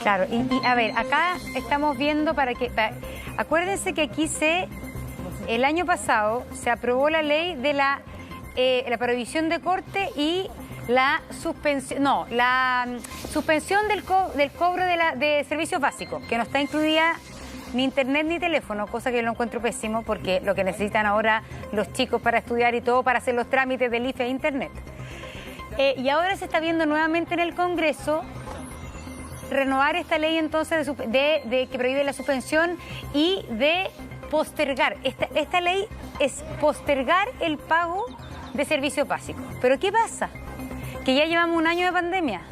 Claro, y a ver, acá estamos viendo acuérdense que aquí el año pasado se aprobó la ley de la prohibición de corte y la suspensión del cobro de servicios básicos, que no está incluida ni internet ni teléfono, cosa que yo lo encuentro pésimo, porque lo que necesitan ahora los chicos para estudiar y todo, para hacer los trámites del IFE e internet. Y ahora se está viendo nuevamente en el Congreso renovar esta ley entonces de que prohíbe la suspensión y de postergar. Esta ley es postergar el pago de servicios básicos. ¿Pero qué pasa? Que ya llevamos un año de pandemia.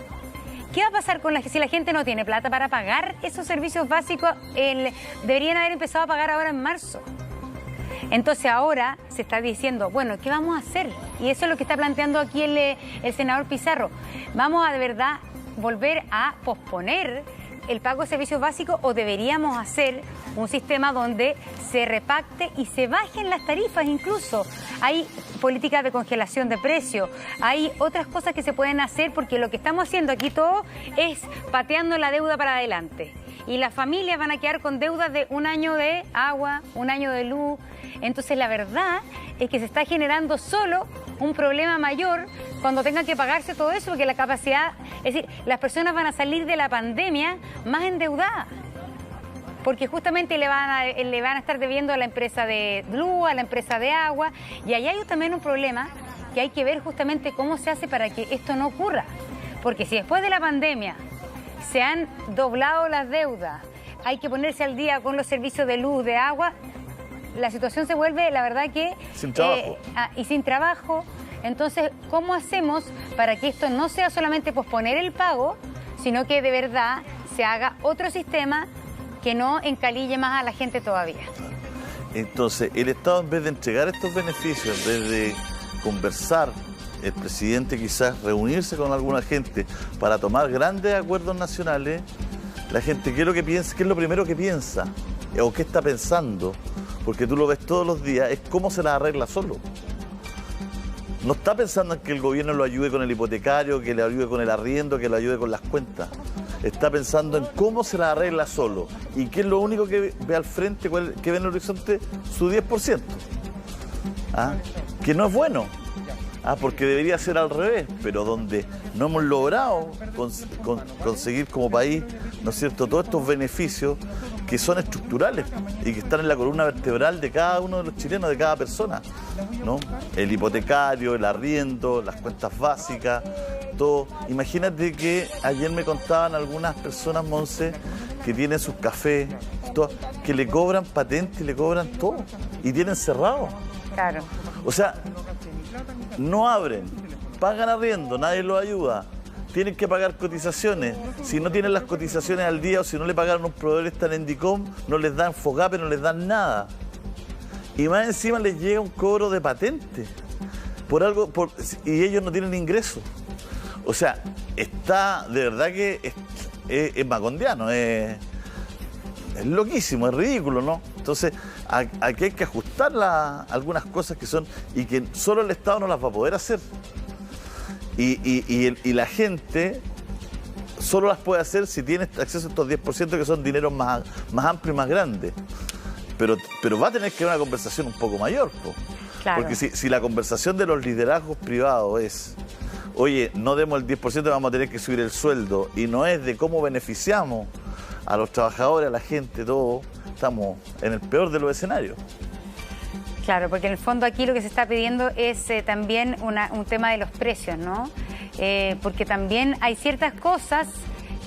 ¿Qué va a pasar si la gente no tiene plata para pagar esos servicios básicos? Deberían haber empezado a pagar ahora en marzo. Entonces ahora se está diciendo, bueno, ¿qué vamos a hacer? Y eso es lo que está planteando aquí el senador Pizarro. ¿Vamos a de verdad volver a posponer el pago de servicios básicos o deberíamos hacer un sistema donde se repacte y se bajen las tarifas incluso? Hay políticas de congelación de precios, hay otras cosas que se pueden hacer, porque lo que estamos haciendo aquí todo es pateando la deuda para adelante. Y las familias van a quedar con deudas de un año de agua, un año de luz. Entonces la verdad es que se está generando solo un problema mayor cuando tengan que pagarse todo eso, porque la capacidad, es decir, las personas van a salir de la pandemia más endeudadas, porque justamente le van a estar debiendo a la empresa de luz, a la empresa de agua, y ahí hay también un problema que hay que ver justamente cómo se hace para que esto no ocurra, porque si después de la pandemia se han doblado las deudas, hay que ponerse al día con los servicios de luz, de agua, la situación se vuelve, la verdad que... Sin trabajo. Y sin trabajo. Entonces, ¿cómo hacemos para que esto no sea solamente posponer el pago, sino que de verdad se haga otro sistema que no encalille más a la gente todavía? Entonces, el Estado, en vez de entregar estos beneficios, en vez de conversar, el presidente quizás reunirse con alguna gente para tomar grandes acuerdos nacionales, la gente, ¿qué es lo que piensa? ¿Qué es lo primero que piensa? ¿O qué está pensando? Porque tú lo ves todos los días, es cómo se las arregla solo. No está pensando en que el gobierno lo ayude con el hipotecario, que le ayude con el arriendo, que lo ayude con las cuentas. Está pensando en cómo se las arregla solo. ¿Y qué es lo único que ve al frente, que ve en el horizonte? Su 10%. ¿Ah? Que no es bueno. Porque debería ser al revés, pero donde no hemos logrado conseguir como país, ¿no es cierto?, todos estos beneficios que son estructurales y que están en la columna vertebral de cada uno de los chilenos, de cada persona, ¿no? El hipotecario, el arriendo, las cuentas básicas, todo. Imagínate que ayer me contaban algunas personas, Monse, que tienen sus cafés, todo, que le cobran patente y le cobran todo, y tienen cerrado. Claro. O sea, no abren, pagan arriendo, nadie los ayuda, tienen que pagar cotizaciones. Si no tienen las cotizaciones al día o si no le pagaron a un proveedor, están en DICOM, no les dan FOGAPE, no les dan nada. Y más encima les llega un cobro de patente por algo, y ellos no tienen ingresos. O sea, está, de verdad que es macondiano, es loquísimo, es ridículo, ¿no? Entonces, aquí hay que ajustar algunas cosas que son y que solo el Estado no las va a poder hacer. Y la gente solo las puede hacer si tiene acceso a estos 10% que son dineros más amplios y más grandes. Pero va a tener que haber una conversación un poco mayor, po. Claro. Porque si la conversación de los liderazgos privados es, oye, no demos el 10%, vamos a tener que subir el sueldo, y no es de cómo beneficiamos a los trabajadores, a la gente, todo, estamos en el peor de los escenarios. Claro, porque en el fondo aquí lo que se está pidiendo es también un tema de los precios, ¿no? Porque también hay ciertas cosas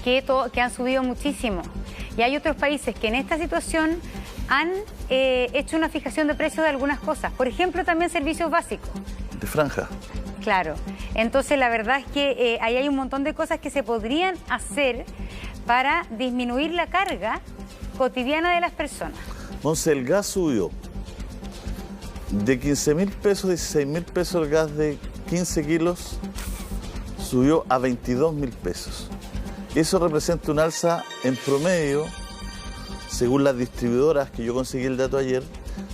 que han subido muchísimo. Y hay otros países que en esta situación han hecho una fijación de precios de algunas cosas. Por ejemplo, también servicios básicos. De franja. Claro. Entonces, la verdad es que ahí hay un montón de cosas que se podrían hacer para disminuir la carga cotidiana de las personas. Monse, el gas subió de 15.000 pesos, 16.000 pesos el gas de 15 kilos, subió a 22.000 pesos. Eso representa un alza en promedio, según las distribuidoras, que yo conseguí el dato ayer,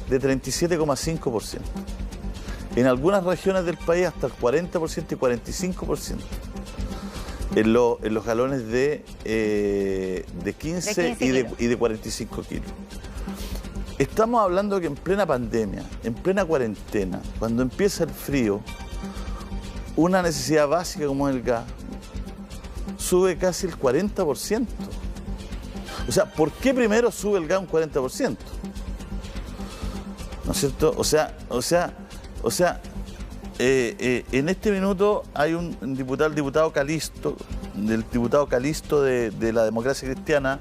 de 37,5%. En algunas regiones del país hasta el 40% y 45%. En los galones de de 15 y de 45 kilos. Estamos hablando que en plena pandemia, en plena cuarentena, cuando empieza el frío, una necesidad básica como el gas sube casi el 40%. O sea, ¿por qué primero sube el gas un 40%? ¿No es cierto? O sea, en este minuto hay un diputado, el diputado Calisto, de la Democracia Cristiana,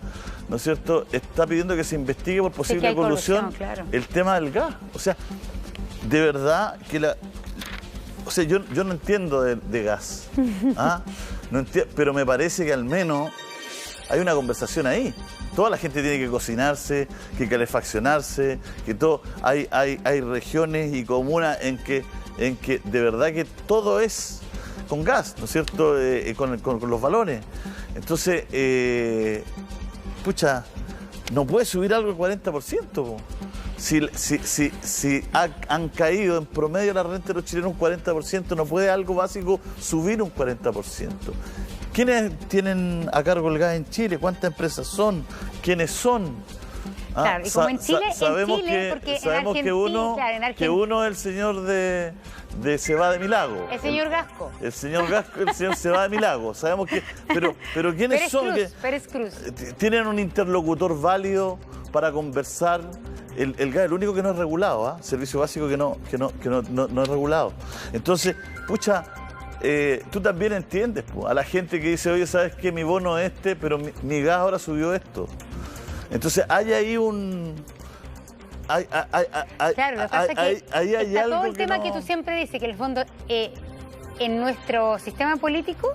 ¿no es cierto?, está pidiendo que se investigue por posible corrupción claro. El tema del gas. O sea, de verdad que yo no entiendo de gas, ¿ah? No entiendo, pero me parece que al menos hay una conversación ahí. Toda la gente tiene que cocinarse, que calefaccionarse, que todo. Hay regiones y comunas en que de verdad que todo es con gas, ¿no es cierto?, con los valores. Entonces, no puede subir algo el 40%. Po. Si han caído en promedio la renta de los chilenos un 40%, no puede algo básico subir un 40%. ¿Quiénes tienen a cargo el gas en Chile? ¿Cuántas empresas son? ¿Quiénes son? Claro, y como en Chile, sabemos que uno es el señor de Cebada de Milagro. El señor Gasco. El señor Cebada de Milagro. Sabemos que. Pero ¿quiénes Pérez son? Cruz, Pérez Cruz. Tienen un interlocutor válido para conversar. El gas, el único que no es regulado, ¿ah? Servicio básico que no es regulado. Entonces, tú también entiendes, a la gente que dice, oye, ¿sabes qué? Mi bono es este, pero mi gas ahora subió esto. Entonces hay ahí un... Claro, lo que pasa es que hay está algo todo el tema que tú siempre dices, que en el fondo en nuestro sistema político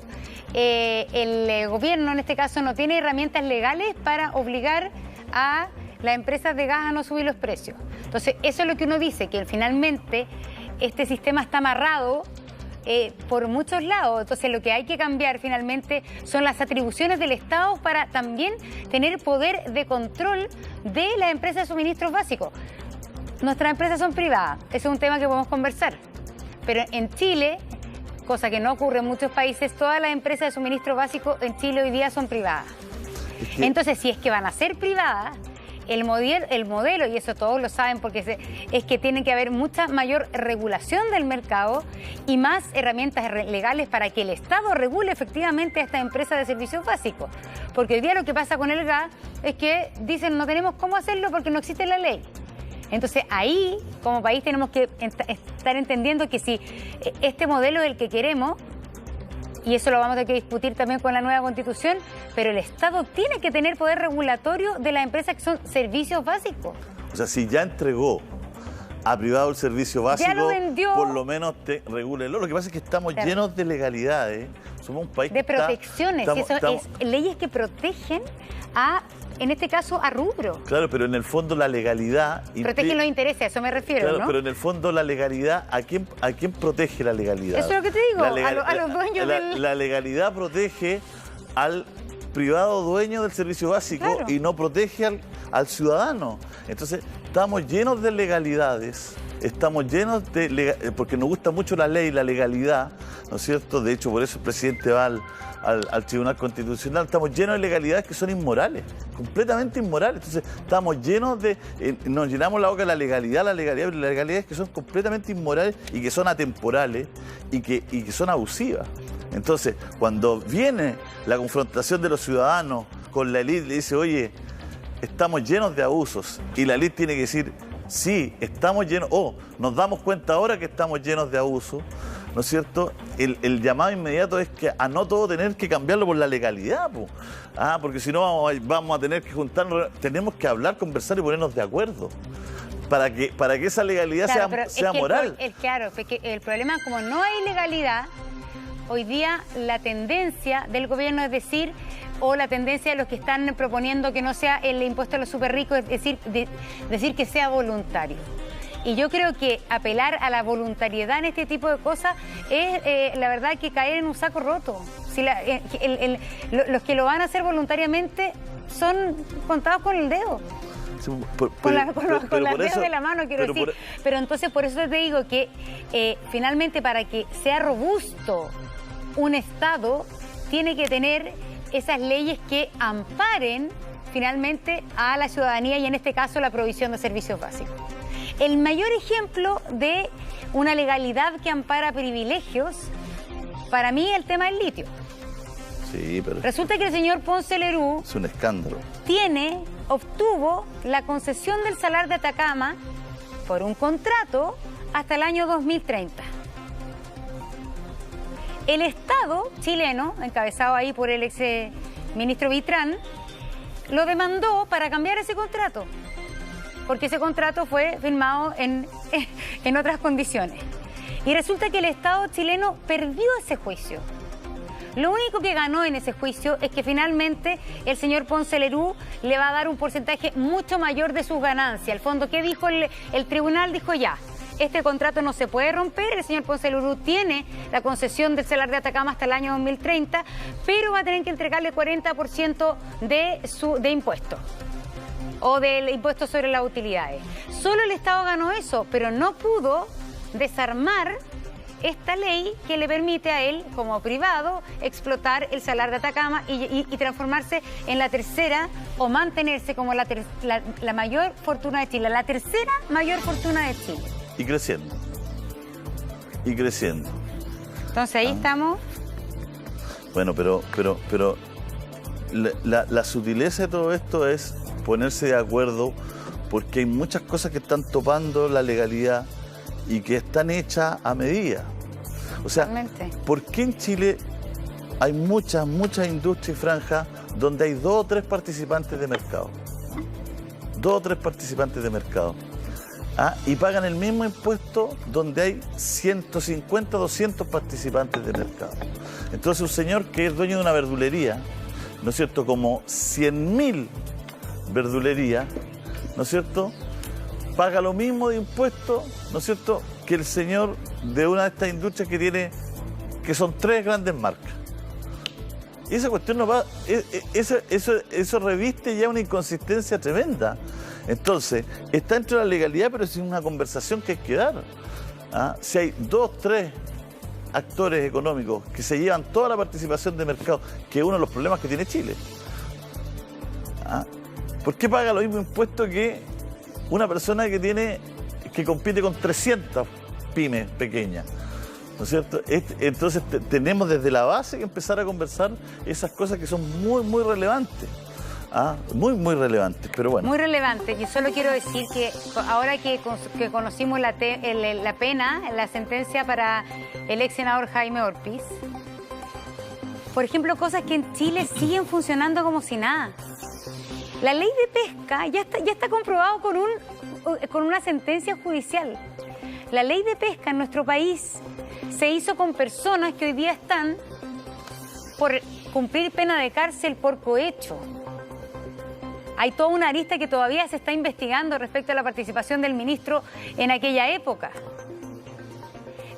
el gobierno en este caso no tiene herramientas legales para obligar a las empresas de gas a no subir los precios. Entonces eso es lo que uno dice, que finalmente este sistema está amarrado por muchos lados. Entonces lo que hay que cambiar finalmente son las atribuciones del Estado para también tener poder de control de las empresas de suministros básicos. Nuestras empresas son privadas, ese es un tema que podemos conversar. Pero en Chile, cosa que no ocurre en muchos países, todas las empresas de suministros básicos en Chile hoy día son privadas. Entonces, si es que van a ser privadas, el modelo, y eso todos lo saben, porque es que tiene que haber mucha mayor regulación del mercado y más herramientas legales para que el Estado regule efectivamente a estas empresas de servicios básicos. Porque hoy día lo que pasa con el gas es que dicen no tenemos cómo hacerlo porque no existe la ley. Entonces ahí, como país, tenemos que estar entendiendo que si este modelo es el que queremos, y eso lo vamos a tener que discutir también con la nueva Constitución, pero el Estado tiene que tener poder regulatorio de las empresas que son servicios básicos. O sea, si ya entregó a privado el servicio básico, ya lo vendió, por lo menos regúlelo. Lo que pasa es que estamos llenos de legalidades. Somos un país de protecciones. Leyes que protegen en este caso, a rubro. Claro, pero en el fondo la legalidad... Protegen los intereses, a eso me refiero, claro, ¿no? Pero en el fondo la legalidad, ¿a quién protege la legalidad? Eso es lo que te digo, a los dueños del... La legalidad protege al privado dueño del servicio básico, claro, y no protege al ciudadano. Entonces, estamos llenos de legalidades, estamos llenos porque nos gusta mucho la ley y la legalidad, ¿no es cierto? De hecho, por eso el presidente va al Tribunal Constitucional. Estamos llenos de legalidades que son inmorales, completamente inmorales. Entonces, estamos llenos nos llenamos la boca de la legalidad, pero las legalidades que son completamente inmorales y que son atemporales y que son abusivas. Entonces, cuando viene la confrontación de los ciudadanos con la élite, le dice, oye, estamos llenos de abusos, y la élite tiene que decir, sí, estamos llenos, nos damos cuenta ahora que estamos llenos de abusos, ¿no es cierto? El llamado inmediato es que a no todo tener que cambiarlo por la legalidad, porque si no vamos a tener que juntarnos, tenemos que hablar, conversar y ponernos de acuerdo para que esa legalidad sea moral. Claro, porque el problema, como no hay legalidad, hoy día la tendencia del gobierno es decir, o la tendencia de los que están proponiendo que no sea el impuesto a los súper ricos, es decir que sea voluntario. Y yo creo que apelar a la voluntariedad en este tipo de cosas es, la verdad, que caer en un saco roto. Si los que lo van a hacer voluntariamente son contados con el dedo. Sí, con las dedos de la mano, quiero decir. Pero entonces, por eso te digo que finalmente, para que sea robusto un Estado, tiene que tener esas leyes que amparen finalmente a la ciudadanía y en este caso la provisión de servicios básicos. El mayor ejemplo de una legalidad que ampara privilegios, para mí, el tema del litio. Sí, pero Resulta que el señor Ponce Lerú es un escándalo. obtuvo la concesión del Salar de Atacama por un contrato hasta el año 2030. El Estado chileno, encabezado ahí por el ex ministro Vitrán, lo demandó para cambiar ese contrato, porque ese contrato fue firmado en otras condiciones. Y resulta que el Estado chileno perdió ese juicio. Lo único que ganó en ese juicio es que finalmente el señor Ponce Lerú le va a dar un porcentaje mucho mayor de sus ganancias. Al fondo, ¿qué dijo el tribunal? Dijo ya, este contrato no se puede romper, el señor Ponce Lerú tiene la concesión del Salar de Atacama hasta el año 2030, pero va a tener que entregarle 40% de impuesto o del impuesto sobre las utilidades. Solo el Estado ganó eso, pero no pudo desarmar esta ley que le permite a él, como privado, explotar el Salar de Atacama y transformarse en la tercera, o mantenerse como la mayor fortuna de Chile, la tercera mayor fortuna de Chile. Y creciendo. Y creciendo. Entonces ahí estamos. Bueno, pero la sutileza de todo esto es ponerse de acuerdo, porque hay muchas cosas que están topando la legalidad y que están hechas a medida. O sea, Realmente. ¿por qué en Chile hay muchas industrias y franjas donde hay 2 o 3 participantes de mercado? 2 o 3 participantes de mercado. Y pagan el mismo impuesto donde hay 150, 200 participantes de mercado. Entonces un señor que es dueño de una verdulería, ¿no es cierto?, como 100.000 verdulerías, ¿no es cierto?, paga lo mismo de impuestos, ¿no es cierto?, que el señor de una de estas industrias que son 3 grandes marcas. Y esa cuestión no va, eso reviste ya una inconsistencia tremenda. Entonces, está dentro de la legalidad, pero es una conversación que hay que dar. Si hay 2, 3 actores económicos que se llevan toda la participación de mercado, que es uno de los problemas que tiene Chile. ¿Por qué paga los mismos impuestos que una persona que compite con 300 pymes pequeñas? ¿No es cierto? Entonces tenemos desde la base que empezar a conversar esas cosas que son muy relevantes. Muy relevantes, pero bueno. Muy relevante. Yo solo quiero decir que ahora que conocimos la pena, la sentencia para el ex senador Jaime Orpiz, por ejemplo, cosas que en Chile siguen funcionando como si nada. La ley de pesca ya está comprobado con una sentencia judicial. La ley de pesca en nuestro país se hizo con personas que hoy día están por cumplir pena de cárcel por cohecho. Hay toda una arista que todavía se está investigando respecto a la participación del ministro en aquella época.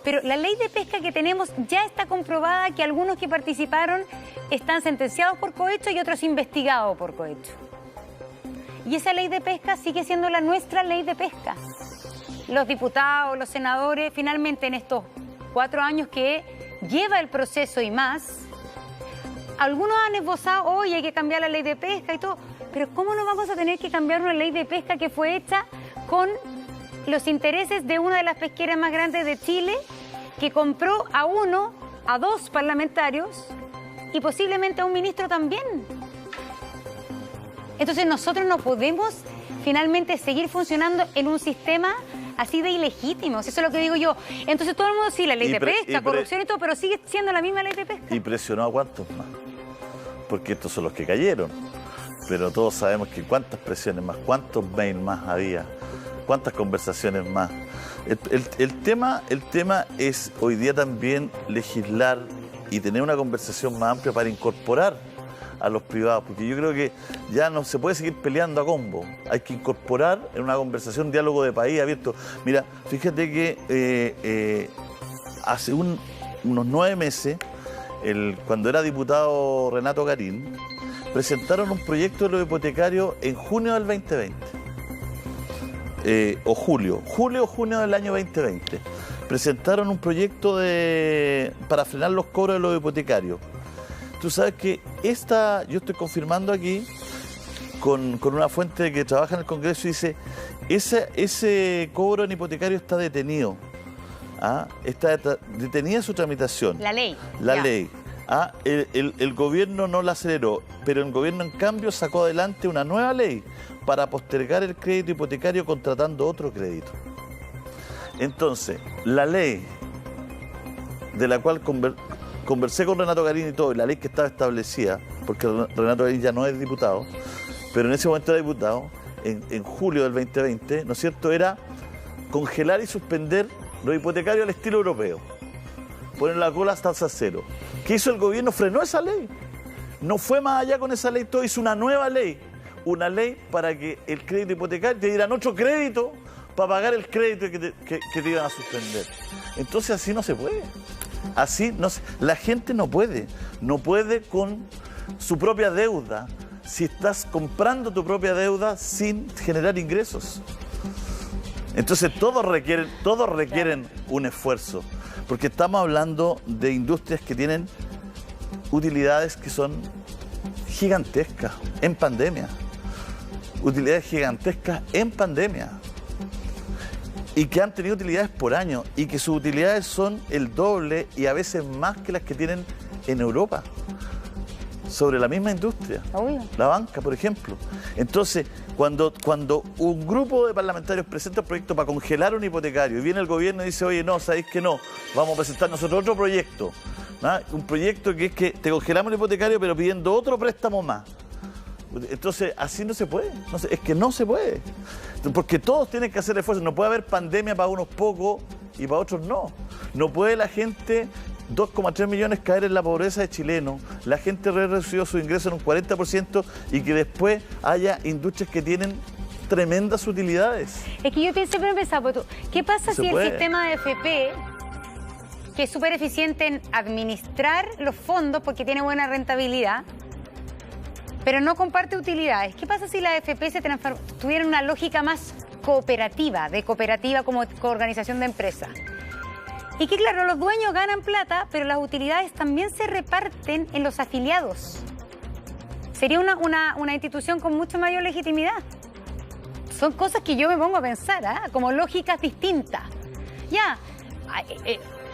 Pero la ley de pesca que tenemos ya está comprobada que algunos que participaron están sentenciados por cohecho y otros investigados por cohecho. Y esa ley de pesca sigue siendo nuestra ley de pesca. Los diputados, los senadores, finalmente en estos 4 años que lleva el proceso y más, algunos han esbozado, hoy hay que cambiar la ley de pesca y todo, pero ¿cómo no vamos a tener que cambiar una ley de pesca que fue hecha con los intereses de una de las pesqueras más grandes de Chile, que compró a 2 parlamentarios y posiblemente a un ministro también? Entonces nosotros no podemos finalmente seguir funcionando en un sistema así de ilegítimos. Eso es lo que digo yo. Entonces todo el mundo sí, la ley de pesca, corrupción y todo, pero sigue siendo la misma ley de pesca. ¿Y presionó a cuántos más? Porque estos son los que cayeron. Pero todos sabemos que cuántas presiones más, cuántos mails más había, cuántas conversaciones más. El tema es hoy día también legislar y tener una conversación más amplia para incorporar a los privados, porque yo creo que ya no se puede seguir peleando a combo. Hay que incorporar en una conversación, un diálogo de país abierto. Mira, fíjate que hace unos 9 meses, cuando era diputado Renato Garín, presentaron un proyecto de los hipotecarios en junio del 2020. O julio o junio del año 2020. Presentaron un proyecto para frenar los cobros de los hipotecarios. tú sabes que yo estoy confirmando aquí con una fuente que trabaja en el Congreso y dice, ese cobro en hipotecario está detenido. ¿Ah? Está detenida su tramitación. La ley. La ley. ¿Ah? El gobierno no la aceleró, pero el gobierno en cambio sacó adelante una nueva ley para postergar el crédito hipotecario contratando otro crédito. Entonces, la ley de la cual conversé con Renato Garín y todo, y la ley que estaba establecida, porque Renato Garín ya no es diputado, pero en ese momento era diputado, en julio del 2020, ¿no es cierto?, era congelar y suspender los hipotecarios al estilo europeo. Poner la cola hasta cero. ¿Qué hizo el gobierno? Frenó esa ley. No fue más allá con esa ley, todo hizo una nueva ley. Una ley para que el crédito hipotecario te dieran otro crédito para pagar el crédito que te iban a suspender. Entonces así no se puede. Así no se, la gente no puede con su propia deuda si estás comprando tu propia deuda sin generar ingresos. Entonces todos requieren un esfuerzo, porque estamos hablando de industrias que tienen utilidades que son gigantescas en pandemia. Utilidades gigantescas en pandemia. Y que han tenido utilidades por año y que sus utilidades son el doble y a veces más que las que tienen en Europa. Sobre la misma industria. Obvio. La banca, por ejemplo. Entonces, cuando un grupo de parlamentarios presenta un proyecto para congelar un hipotecario y viene el gobierno y dice, oye, no, ¿sabéis que no? Vamos a presentar nosotros otro proyecto. ¿No? Un proyecto que es que te congelamos el hipotecario pero pidiendo otro préstamo más. Entonces, así no se puede. Es que no se puede. Porque todos tienen que hacer esfuerzos. No puede haber pandemia para unos pocos y para otros no. No puede la gente... 2,3 millones caer en la pobreza de chilenos, la gente reducido sus ingresos en un 40% y que después haya industrias que tienen tremendas utilidades. Es que yo siempre he pensado, ¿qué pasa si el sistema de AFP, que es súper eficiente en administrar los fondos porque tiene buena rentabilidad, pero no comparte utilidades? ¿Qué pasa si la AFP tuviera una lógica más cooperativa, de cooperativa como organización de empresas? Y que claro, los dueños ganan plata, pero las utilidades también se reparten en los afiliados. Sería una institución con mucha mayor legitimidad. Son cosas que yo me pongo a pensar, como lógicas distintas. Ya,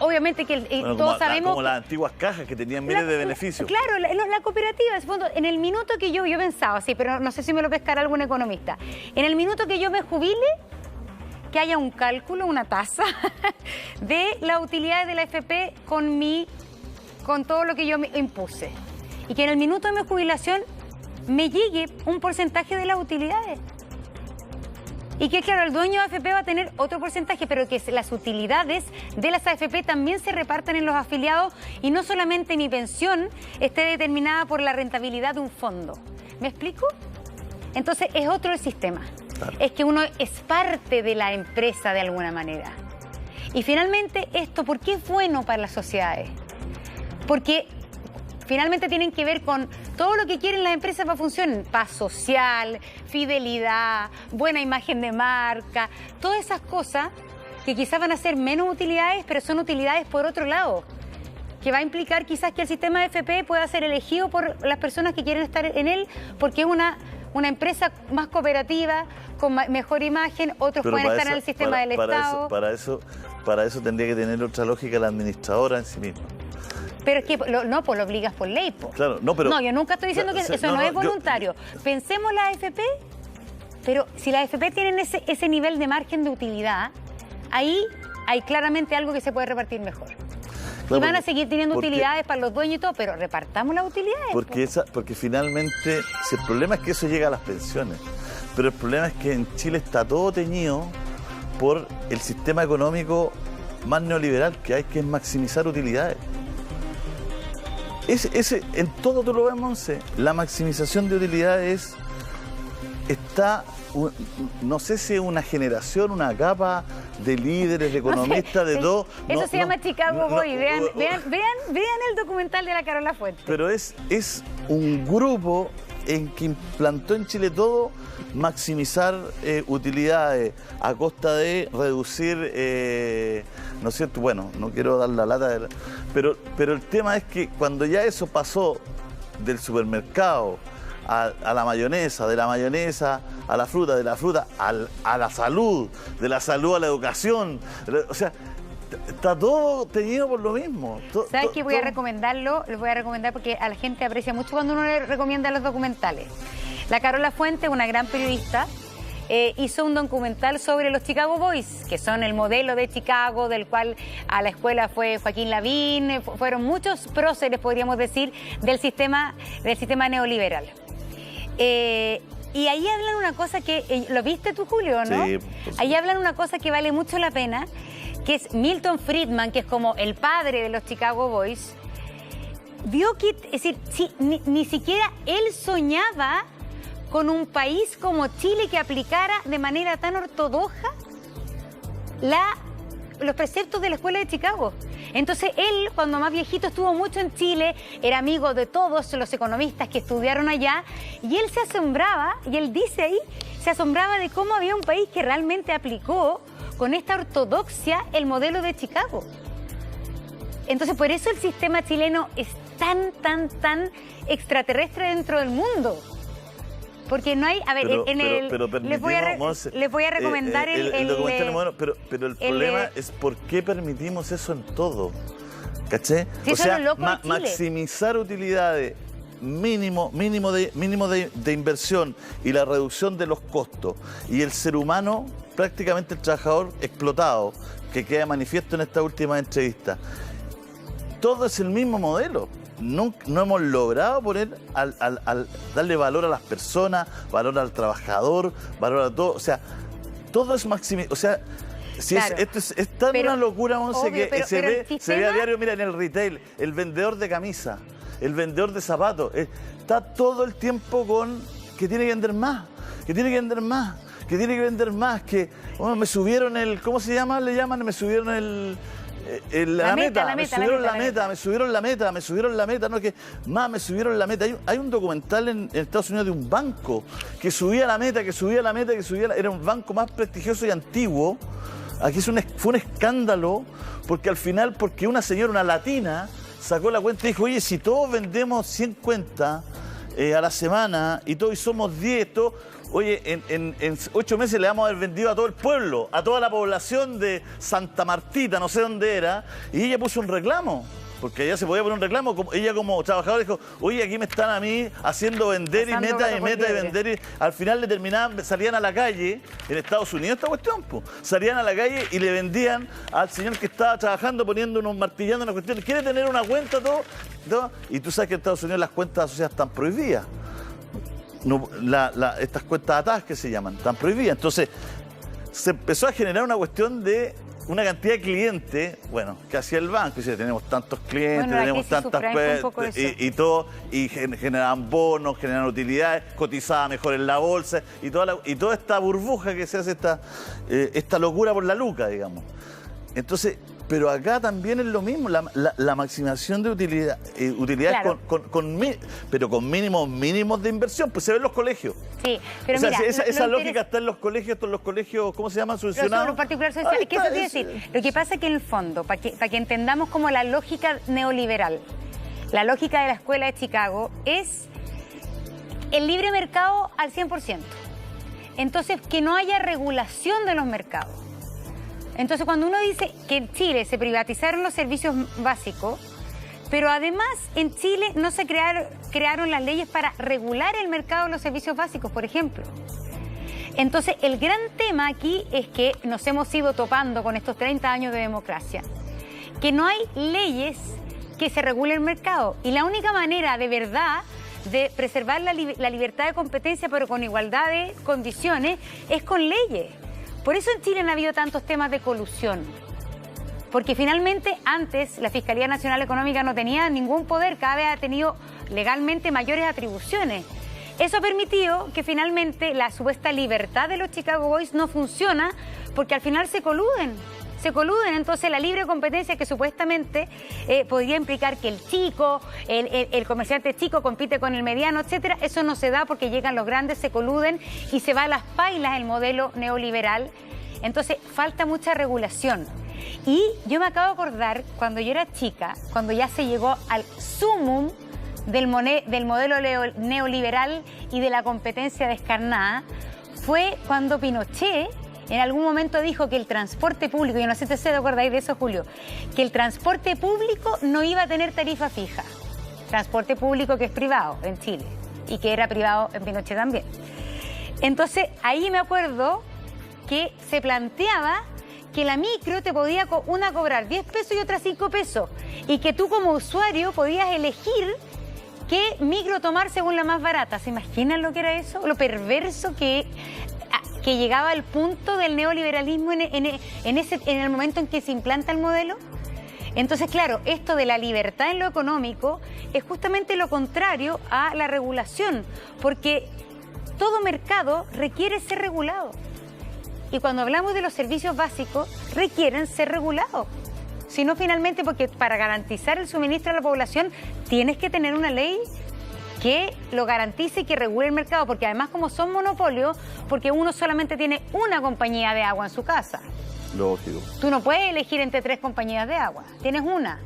obviamente que todos sabemos... Como las antiguas cajas que tenían miles de beneficios. Claro, la cooperativa, en el minuto que yo pensaba, sí, pero no sé si me lo pescará algún economista. En el minuto que yo me jubile, que haya un cálculo, una tasa de las utilidades de la AFP con todo lo que yo me impuse. Y que en el minuto de mi jubilación me llegue un porcentaje de las utilidades. Y que claro, el dueño de AFP va a tener otro porcentaje, pero que las utilidades de las AFP también se repartan en los afiliados y no solamente mi pensión esté determinada por la rentabilidad de un fondo. ¿Me explico? Entonces es otro el sistema. Claro. Es que uno es parte de la empresa de alguna manera. Y finalmente esto, ¿por qué es bueno para las sociedades? Porque finalmente tienen que ver con todo lo que quieren las empresas para funcionar. Paz social, fidelidad, buena imagen de marca, todas esas cosas que quizás van a ser menos utilidades, pero son utilidades por otro lado, que va a implicar quizás que el sistema de AFP pueda ser elegido por las personas que quieren estar en él, porque es una empresa más cooperativa, con mejor imagen, otros pueden estar en el sistema del Estado. Para eso tendría que tener otra lógica la administradora en sí misma. Pero es que lo obligas por ley, po. Claro, no, yo nunca estoy diciendo que eso no es voluntario. Pensemos la AFP, pero si la AFP tienen ese nivel de margen de utilidad, ahí hay claramente algo que se puede repartir mejor. Claro, y van a seguir teniendo utilidades para los dueños y todo, pero repartamos las utilidades. Porque finalmente, si el problema es que eso llega a las pensiones, pero el problema es que en Chile está todo teñido por el sistema económico más neoliberal que hay, que es maximizar utilidades. En todo tú lo ves, Monse, la maximización de utilidades está, no sé si es una generación, una capa de líderes, de economistas, de todo. Eso se llama Chicago Boy. Vean el documental de la Carola Fuente. Pero es un grupo en que implantó en Chile todo, maximizar utilidades a costa de reducir, ¿no es cierto? Bueno, no quiero dar la lata, pero el tema es que cuando ya eso pasó del supermercado a la mayonesa, de la mayonesa a la fruta, de la fruta a la salud, de la salud a la educación. O sea, está todo teñido por lo mismo. ¿Sabes qué? Voy a recomendarlo, les voy a recomendar porque a la gente aprecia mucho cuando uno le recomienda los documentales. La Carola Fuente, una gran periodista, hizo un documental sobre los Chicago Boys, que son el modelo de Chicago, del cual a la escuela fue Joaquín Lavín, fueron muchos próceres, podríamos decir, del sistema neoliberal. Y ahí hablan una cosa que, ¿lo viste tú, Julio, no? Sí. Ahí hablan una cosa que vale mucho la pena, que es Milton Friedman, que es como el padre de los Chicago Boys, vio que, es decir, sí, ni siquiera él soñaba con un país como Chile que aplicara de manera tan ortodoxa los preceptos de la escuela de Chicago. Entonces él, cuando más viejito, estuvo mucho en Chile, era amigo de todos los economistas que estudiaron allá, y él se asombraba, y él dice ahí, se asombraba de cómo había un país que realmente aplicó con esta ortodoxia el modelo de Chicago. Entonces por eso el sistema chileno es tan extraterrestre dentro del mundo. Porque no hay, a ver, les voy a recomendar el documental bueno, pero el problema es por qué permitimos eso en todo, ¿caché? Sí, o sea, maximizar utilidades, mínimo de inversión y la reducción de los costos, y el ser humano, prácticamente el trabajador explotado, que queda manifiesto en esta última entrevista. Todo es el mismo modelo. No hemos logrado poner darle valor a las personas, valor al trabajador, valor a todo. O sea, todo es maximizar. O sea, si claro, esto es tan una locura, Monse, que se ve a diario, mira, en el retail, el vendedor de camisa, el vendedor de zapatos, está todo el tiempo con que tiene que vender más, que tiene que vender más, que tiene que vender más, que bueno, me subieron ¿cómo se llama? Le llaman, me subieron la meta, me subieron la meta, no, que más me subieron la meta. Hay un documental en Estados Unidos de un banco que subía la meta, era un banco más prestigioso y antiguo. Aquí fue un escándalo, porque al final, porque una señora, una latina, sacó la cuenta y dijo, oye, si todos vendemos 100 cuentas a la semana y todos somos 10, oye, en 8 meses le vamos a haber vendido a todo el pueblo, a toda la población de Santa Martita, no sé dónde era, y ella puso un reclamo, porque ella se podía poner un reclamo, ella como trabajadora dijo, oye, aquí me están a mí haciendo vender y meta y vender, y al final le terminaban, salían a la calle, en Estados Unidos esta cuestión, pues, salían a la calle y le vendían al señor que estaba trabajando, martillando una cuestión, quiere tener una cuenta, todo, y tú sabes que en Estados Unidos las cuentas asociadas están prohibidas. No, estas cuentas atadas que se llaman, están prohibidas. Entonces, se empezó a generar una cuestión de una cantidad de clientes, bueno, que hacía el banco, y si tenemos tantos clientes, tenemos tantas y todo, y generaban bonos, generaban utilidades, cotizaba mejor en la bolsa, y toda esta burbuja que se hace, esta locura por la luca, digamos. Entonces, pero acá también es lo mismo, la maximización de utilidades, claro, pero con mínimos de inversión, pues se ve en los colegios. Sí, pero o sea, mira, esa lógica está en los colegios, ¿cómo se llaman? Subvencionados. Los particulares sociales, ¿qué eso quiere decir? Lo que pasa es que en el fondo, para que entendamos como la lógica neoliberal, la lógica de la escuela de Chicago es el libre mercado al 100%. Entonces, que no haya regulación de los mercados. Entonces, cuando uno dice que en Chile se privatizaron los servicios básicos, pero además en Chile no se crearon las leyes para regular el mercado de los servicios básicos, por ejemplo. Entonces, el gran tema aquí es que nos hemos ido topando con estos 30 años de democracia, que no hay leyes que se regulen el mercado. Y la única manera de verdad de preservar la libertad de competencia, pero con igualdad de condiciones, es con leyes. Por eso en Chile han habido tantos temas de colusión, porque finalmente antes la Fiscalía Nacional Económica no tenía ningún poder, cada vez ha tenido legalmente mayores atribuciones. Eso ha permitido que finalmente la supuesta libertad de los Chicago Boys no funciona, porque al final se coluden. Entonces la libre competencia que supuestamente podría implicar que el chico, el comerciante chico compite con el mediano, etcétera, eso no se da porque llegan los grandes, se coluden y se va a las pailas el modelo neoliberal. Entonces falta mucha regulación. Y yo me acabo de acordar cuando yo era chica, cuando ya se llegó al sumum del modelo neoliberal y de la competencia descarnada fue cuando Pinochet en algún momento dijo que el transporte público, yo no sé si te acordáis de eso, Julio, que el transporte público no iba a tener tarifa fija. Transporte público que es privado en Chile y que era privado en Pinochet también. Entonces, ahí me acuerdo que se planteaba que la micro te podía una cobrar 10 pesos y otra 5 pesos y que tú como usuario podías elegir qué micro tomar según la más barata. ¿Se imaginan lo que era eso? Lo perverso que llegaba al punto del neoliberalismo en el momento en que se implanta el modelo. Entonces, claro, esto de la libertad en lo económico es justamente lo contrario a la regulación, porque todo mercado requiere ser regulado. Y cuando hablamos de los servicios básicos, requieren ser regulados. Si no, finalmente, porque para garantizar el suministro a la población, tienes que tener una ley que lo garantice y que regule el mercado, porque además como son monopolios, porque uno solamente tiene una compañía de agua en su casa. Lógico. Tú no puedes elegir entre 3 compañías de agua, tienes una.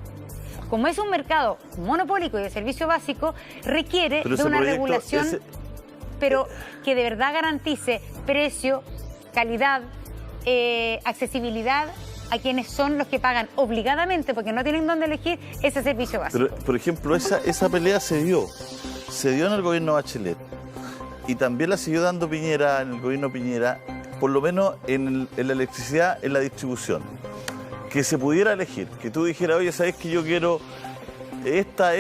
Como es un mercado monopólico y de servicio básico, requiere de una regulación, pero que de verdad garantice precio, calidad, accesibilidad a quienes son los que pagan obligadamente, porque no tienen dónde elegir ese servicio básico. Pero, por ejemplo, esa pelea se dio en el gobierno Bachelet y también la siguió dando Piñera en el gobierno Piñera, por lo menos en la electricidad, en la distribución. Que se pudiera elegir, que tú dijeras, oye, ¿sabes que yo quiero esta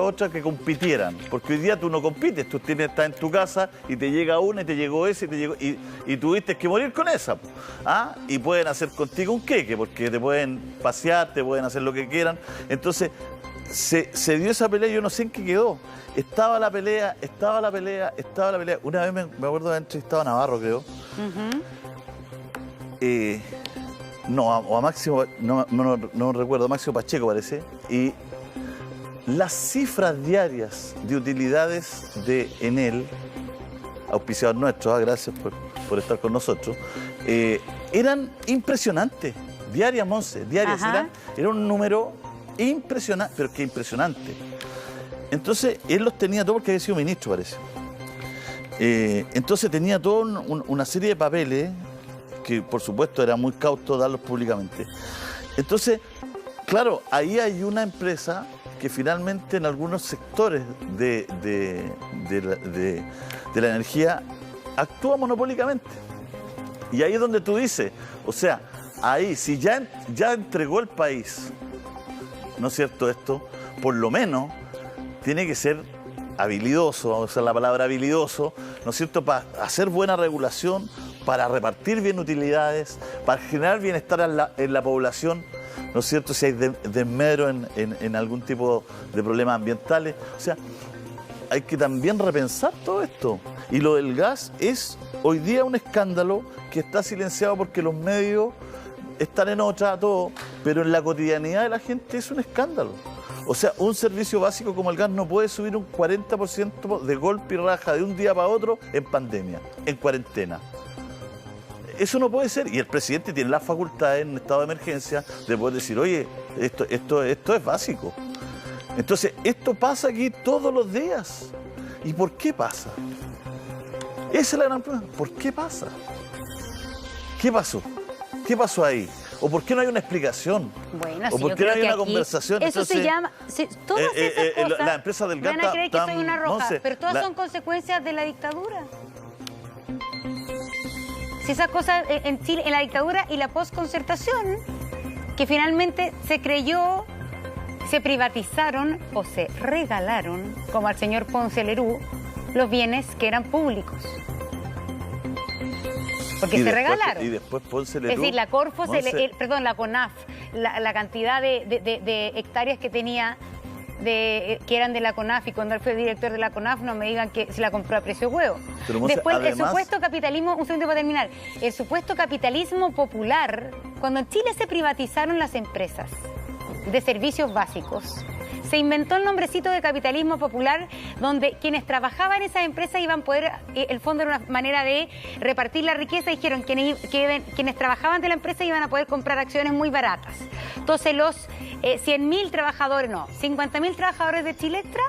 otra, que compitieran? Porque hoy día tú no compites, tú estás en tu casa y te llega una y te llegó esa y tuviste que morir con esa. ¿Ah? Y pueden hacer contigo un queque, porque te pueden pasear, te pueden hacer lo que quieran. Entonces, se dio esa pelea y yo no sé en qué quedó. Estaba la pelea. Una vez me acuerdo de haber entrevistado a Navarro, creo. O a Máximo, no recuerdo, Máximo Pacheco parece. Y las cifras diarias de utilidades de Enel, auspiciados nuestros, gracias por estar con nosotros, eran impresionantes. Diarias, Monse, diarias. Era un número impresionante, pero que impresionante. Entonces, él los tenía todos porque había sido ministro, parece. Entonces tenía toda una serie de papeles que, por supuesto, era muy cauto darlos públicamente. Entonces, claro, ahí hay una empresa que finalmente en algunos sectores de la energía actúa monopólicamente. Y ahí es donde tú dices, o sea, ahí, si ya entregó el país, ¿no es cierto esto? Por lo menos tiene que ser habilidoso, vamos a usar la palabra habilidoso, ¿no es cierto?, para hacer buena regulación, para repartir bien utilidades, para generar bienestar en la población, ¿no es cierto?, si hay desmedro en algún tipo de problemas ambientales. O sea, hay que también repensar todo esto. Y lo del gas es hoy día un escándalo que está silenciado porque los medios están en otra, todo, pero en la cotidianidad de la gente es un escándalo. O sea, un servicio básico como el gas no puede subir un 40% de golpe y raja de un día para otro en pandemia, en cuarentena. Eso no puede ser. Y el presidente tiene la facultad en un estado de emergencia de poder decir, oye, esto es básico. Entonces, esto pasa aquí todos los días. ¿Y por qué pasa? Esa es la gran pregunta. ¿Por qué pasa? ¿Qué pasó? ¿Qué pasó ahí? ¿O por qué no hay una explicación? Bueno, ¿O por qué no hay una conversación? Eso se llama... todas esas cosas la empresa del gas van a creer que soy una roja, no sé, pero todas son consecuencias de la dictadura. Si esas cosas en Chile, en la dictadura y la posconcertación, que finalmente se creyó, se privatizaron o se regalaron, como al señor Ponce Lerú, los bienes que eran públicos. Porque se regalaron. Y después Ponce Lerú... Es decir, la Corfo, la CONAF, la cantidad de hectáreas que tenía, que eran de la CONAF, y cuando él fue director de la CONAF, no me digan que se la compró a precio huevo. Pero, Monse, después, además... el supuesto capitalismo, un segundo para terminar, el supuesto capitalismo popular, cuando en Chile se privatizaron las empresas de servicios básicos, se inventó el nombrecito de capitalismo popular, donde quienes trabajaban en esas empresas iban a poder, el fondo era una manera de repartir la riqueza, y dijeron que quienes trabajaban de la empresa iban a poder comprar acciones muy baratas. Entonces los 100.000 trabajadores, no, 50.000 trabajadores de Chilectra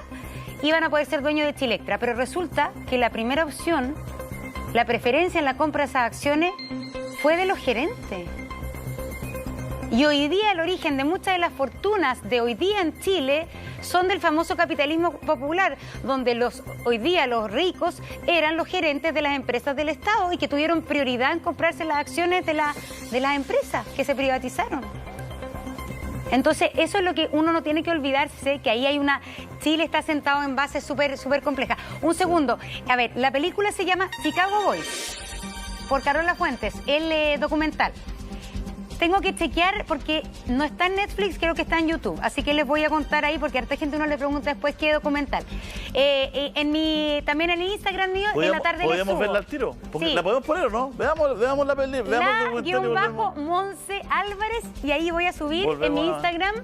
iban a poder ser dueños de Chilectra, pero resulta que la primera opción, la preferencia en la compra de esas acciones, fue de los gerentes. Y hoy día el origen de muchas de las fortunas de hoy día en Chile son del famoso capitalismo popular, donde hoy día los ricos eran los gerentes de las empresas del Estado y que tuvieron prioridad en comprarse las acciones de las empresas que se privatizaron. Entonces, eso es lo que uno no tiene que olvidarse, que ahí hay Chile está sentado en bases súper complejas. Un segundo, a ver, la película se llama Chicago Boys, por Carola Fuentes, el documental. Tengo que chequear porque no está en Netflix, creo que está en YouTube. Así que les voy a contar ahí porque a harta gente uno le pregunta después qué documental. También en el Instagram mío, en la tarde ¿podríamos verla al tiro? Porque sí. ¿La podemos poner o no? Veamos la película. _Monse Álvarez, y ahí voy a subir en mi Instagram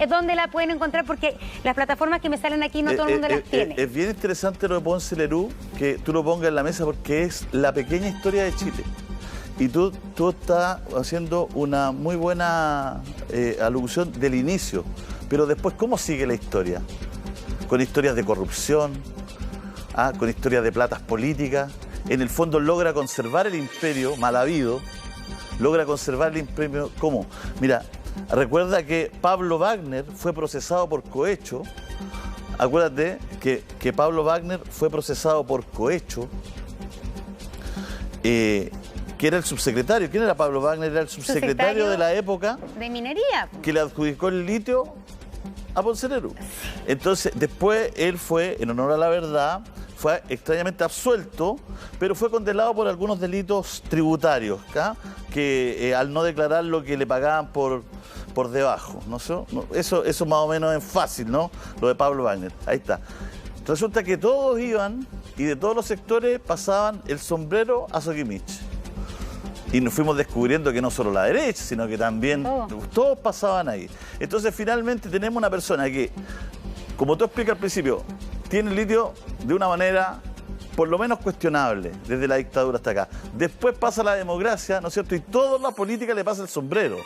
dónde la pueden encontrar, porque las plataformas que me salen aquí no todo el mundo las tiene. Es bien interesante lo de Ponce Lerú, que tú lo pongas en la mesa porque es la pequeña historia de Chile. Y tú estás haciendo una muy buena alusión del inicio, pero después, ¿cómo sigue la historia? Con historias de corrupción, con historias de platas políticas. En el fondo logra conservar el imperio mal habido, logra conservar el imperio. ¿Cómo? Mira, recuerda que Pablo Wagner fue procesado por cohecho. Acuérdate que Pablo Wagner fue procesado por cohecho. Que era el subsecretario. ¿Quién era Pablo Wagner? Era el subsecretario de la época de minería, que le adjudicó el litio a Ponce Lerú. Entonces, después él fue, en honor a la verdad, fue extrañamente absuelto, pero fue condenado por algunos delitos tributarios, que al no declarar lo que le pagaban por debajo. ¿No? Eso más o menos es fácil, ¿no? Lo de Pablo Wagner. Ahí está. Resulta que todos iban y de todos los sectores pasaban el sombrero a Soquimich. Y nos fuimos descubriendo que no solo la derecha, sino que también todos pasaban ahí. Entonces, finalmente tenemos una persona que, como tú explicas al principio, tiene el litio de una manera por lo menos cuestionable, desde la dictadura hasta acá. Después pasa la democracia, ¿no es cierto? Y toda la política le pasa el sombrero.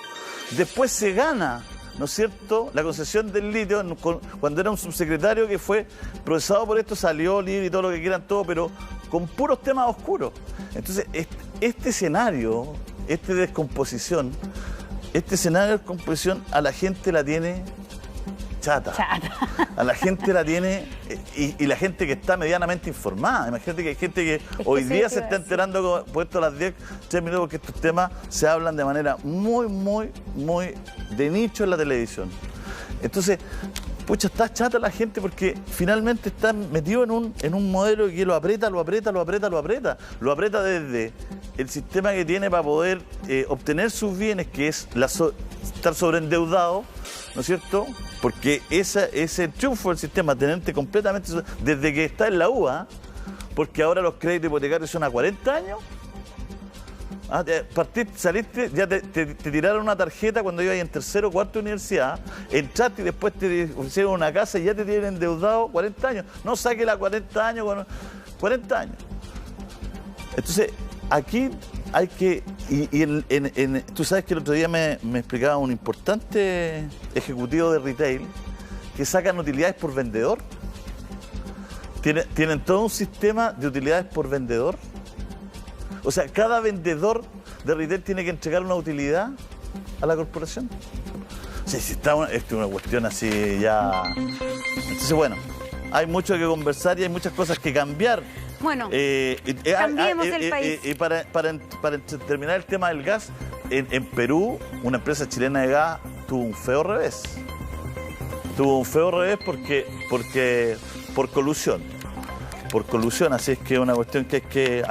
Después se gana, ¿no es cierto?, la concesión del litio cuando era un subsecretario que fue procesado por esto, salió libre y todo lo que quieran, todo, pero con puros temas oscuros. Entonces, este escenario, de descomposición, a la gente la tiene chata. A la gente la tiene, y la gente que está medianamente informada. Imagínate que hay gente que hoy día se está enterando, puesto a las 10, 3 minutos, porque estos temas se hablan de manera muy de nicho en la televisión. Entonces, pucha, está chata la gente porque finalmente está metido en un modelo que lo aprieta desde el sistema que tiene para poder obtener sus bienes, que es estar sobreendeudado, ¿no es cierto? Porque ese triunfo del sistema, tenerte completamente, desde que está en la UA, porque ahora los créditos hipotecarios son a 40 años. Saliste, ya te tiraron una tarjeta cuando ibas en tercero o cuarto de universidad, entraste y después te ofrecieron una casa y ya te tienen endeudado 40 años. No saque la 40 años, 40 años. Entonces, aquí hay que... tú sabes que el otro día me explicaba un importante ejecutivo de retail que sacan utilidades por vendedor. Tienen todo un sistema de utilidades por vendedor. O sea, cada vendedor de retail tiene que entregar una utilidad a la corporación. O sea, si está esto es una cuestión así ya... Entonces, bueno, hay mucho que conversar y hay muchas cosas que cambiar. Bueno, cambiemos el país. Y para terminar el tema del gas, en Perú, una empresa chilena de gas tuvo un feo revés. Por colusión. Así es que es una cuestión que hay que...